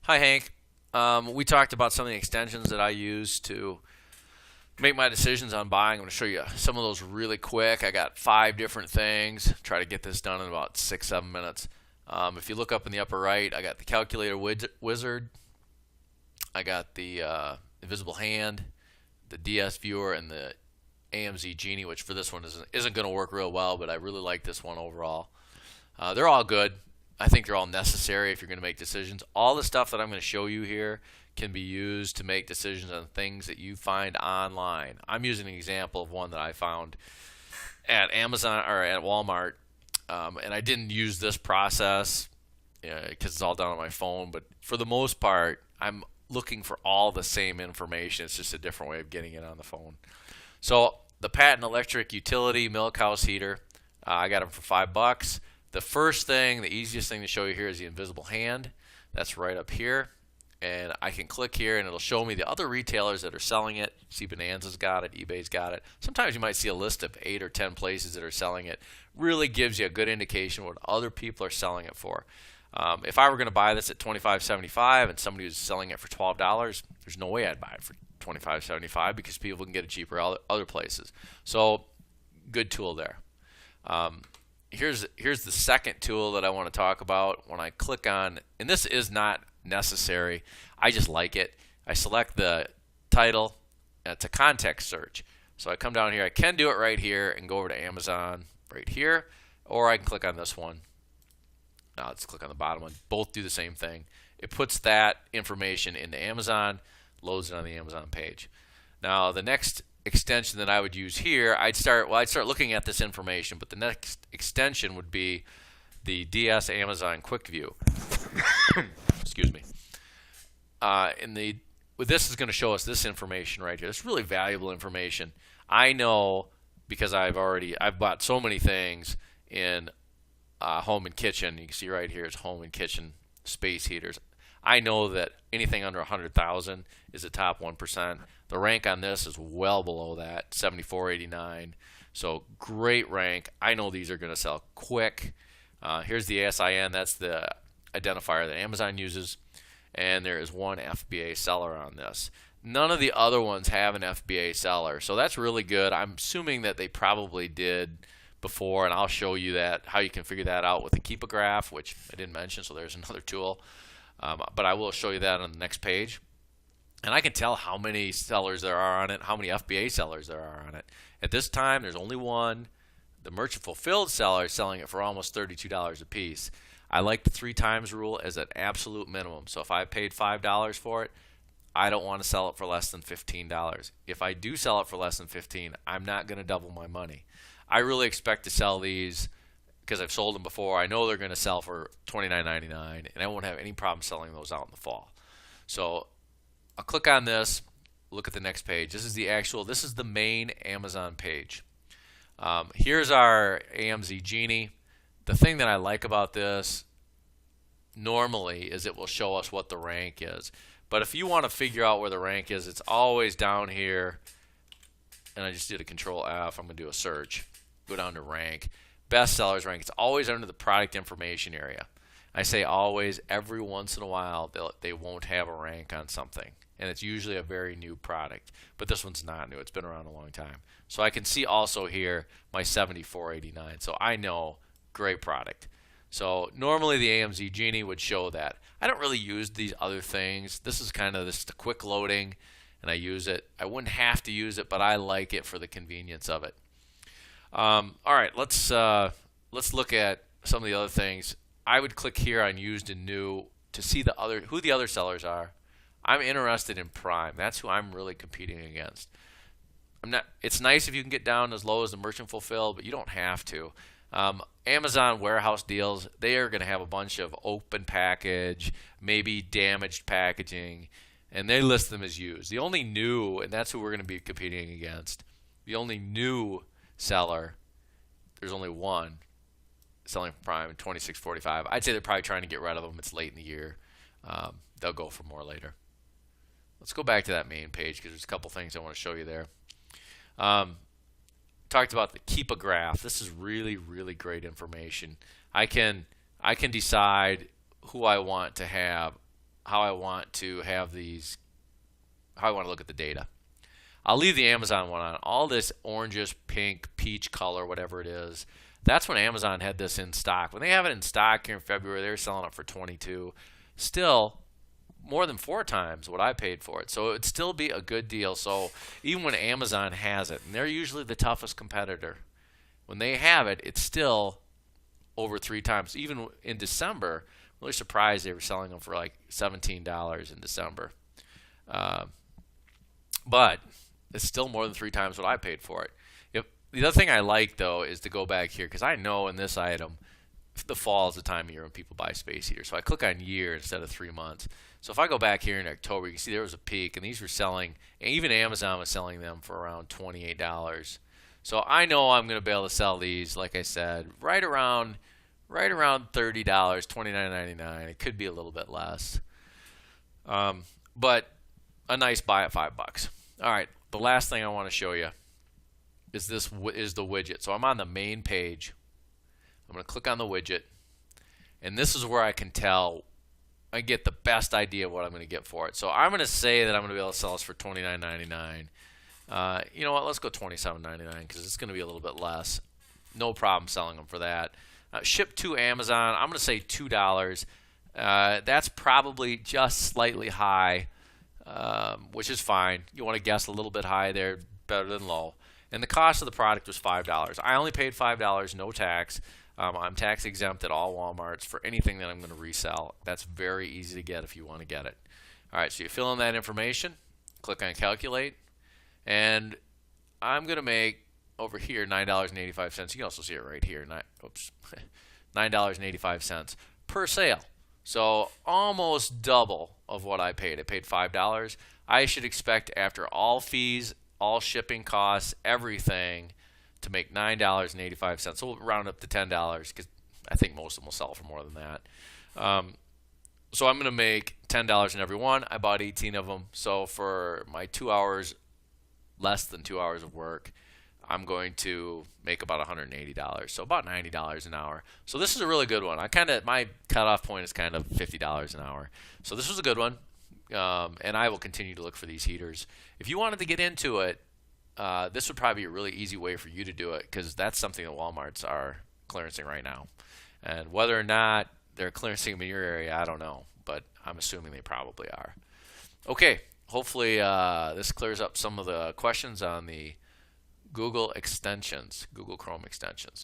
Hi, Hank. We talked about some of the extensions that I use to make my decisions on buying. I'm going to show you some of those really quick. I got 5 different things. Try to get this done in about 6, 7 minutes. If you look up in the upper right, I got the calculator wizard. I got the invisible hand, the DS viewer, and the AMZ Genie, which for this one isn't going to work real well, but I really like this one overall. They're all good. I think they're all necessary if you're going to make decisions. All the stuff that I'm going to show you here can be used to make decisions on things that you find online. I'm using an example of one that I found at Amazon or at Walmart, and I didn't use this process because it's all done on my phone. But for the most part, I'm looking for all the same information. It's just a different way of getting it on the phone. So the Patent Electric Utility Milk House Heater, I got them for $5. The first thing, the easiest thing to show you here is the invisible hand. That's right up here. And I can click here and it'll show me the other retailers that are selling it. See, Bonanza's got it, eBay's got it. Sometimes you might see a list of 8 or 10 places that are selling it. Really gives you a good indication what other people are selling it for. If I were going to buy this at $25.75 and somebody was selling it for $12, there's no way I'd buy it for $25.75 because people can get it cheaper other places. So, good tool there. Here's the second tool that I want to talk about. When I click on, and this is not necessary, I just like it. I select the title. It's a context search. So I come down here. I can do it right here and go over to Amazon right here, or I can click on this one. Now let's click on the bottom one. Both do the same thing. It puts that information into Amazon, loads it on the Amazon page. Now the next extension that I would use here, I'd start looking at this information, but the next extension would be the DS Amazon Quick View. Excuse me. This is going to show us this information right here. It's really valuable information. I know because I've bought so many things in home and kitchen. You can see right here is home and kitchen space heaters. I know that anything under 100,000 is the top 1%. The rank on this is well below that, 74.89. So great rank. I know these are going to sell quick. Here's the ASIN. That's the identifier that Amazon uses. And there is one FBA seller on this. None of the other ones have an FBA seller. So that's really good. I'm assuming that they probably did before, and I'll show you how you can figure that out with the Keepograph, which I didn't mention, so there's another tool. But I will show you that on the next page. And I can tell how many sellers there are on it, how many FBA sellers there are on it. At this time, there's only one. The merchant fulfilled seller is selling it for almost $32 a piece. I like the 3 times rule as an absolute minimum. So if I paid $5 for it, I don't want to sell it for less than $15. If I do sell it for less than $15, I'm not going to double my money. I really expect to sell these because I've sold them before. I know they're going to sell for $29.99, and I won't have any problem selling those out in the fall. So I'll click on this, look at the next page. This is the main Amazon page. Here's our AMZ Genie. The thing that I like about this normally is it will show us what the rank is. But if you want to figure out where the rank is, it's always down here. And I just did a Control F. I'm going to do a search. Go down to rank. Bestsellers rank. It's always under the product information area. I say always. Every once in a while, they won't have a rank on something. And it's usually a very new product. But this one's not new. It's been around a long time. So I can see also here my 74.89. So I know, great product. So normally the AMZ Genie would show that. I don't really use these other things. This is kind of the quick loading, and I use it. I wouldn't have to use it, but I like it for the convenience of it. All right, let's look at some of the other things. I would click here on used and new to see who the other sellers are. I'm interested in Prime. That's who I'm really competing against. It's nice if you can get down as low as the merchant fulfill, but you don't have to. Amazon warehouse deals, they are going to have a bunch of open package, maybe damaged packaging, and they list them as used. The only new, and that's who we're going to be competing against, the only new seller, there's only one selling for Prime at $26.45. I'd say they're probably trying to get rid of them. It's late in the year. They'll go for more later. Let's go back to that main page because there's a couple things I want to show you there. Talked about the Keepograph. This is really, really great information. I can decide who I want to have how I want to have these, how I want to look at the data. I'll leave the Amazon one on. All this orangish, pink, peach color, whatever it is, that's when Amazon had this in stock. When they have it in stock here in February, they're selling it for 22. Still, more than 4 times what I paid for it. So it'd still be a good deal. So even when Amazon has it, and they're usually the toughest competitor, when they have it, it's still over 3 times. Even in December, I'm really surprised they were selling them for like $17 in December. But it's still more than 3 times what I paid for it. The other thing I like, though, is to go back here, because I know in this item, the fall is the time of year when people buy space heaters. So I click on year instead of 3 months. So if I go back here in October, you can see there was a peak, and these were selling, and even Amazon was selling them for around $28. So I know I'm going to be able to sell these, like I said, right around $30, $29.99. It could be a little bit less, but a nice buy at $5. All right, the last thing I want to show you is the widget. So I'm on the main page. I'm going to click on the widget, and this is where I can tell, I get the best idea of what I'm going to get for it. So I'm going to say that I'm going to be able to sell this for $29.99. You know what? Let's go $27.99 because it's going to be a little bit less. No problem selling them for that. Shipped to Amazon, I'm going to say $2. That's probably just slightly high, which is fine. You want to guess a little bit high there, better than low. And the cost of the product was $5. I only paid $5, no tax. I'm tax exempt at all Walmarts for anything that I'm going to resell. That's very easy to get if you want to get it. All right, so you fill in that information, click on calculate, and I'm going to make over here $9.85. You can also see it right here. $9.85 per sale. So almost double of what I paid. I paid $5. I should expect after all fees, all shipping costs, everything, to make $9.85. So we'll round up to $10 because I think most of them will sell for more than that. So I'm going to make $10 in every one. I bought 18 of them. So for my 2 hours, less than 2 hours of work, I'm going to make about $180. So about $90 an hour. So this is a really good one. My cutoff point is kind of $50 an hour. So this was a good one. And I will continue to look for these heaters. If you wanted to get into it, this would probably be a really easy way for you to do it because that's something that Walmarts are clearancing right now. And whether or not they're clearancing them in your area, I don't know, but I'm assuming they probably are. Okay, hopefully this clears up some of the questions on the Google extensions, Google Chrome extensions.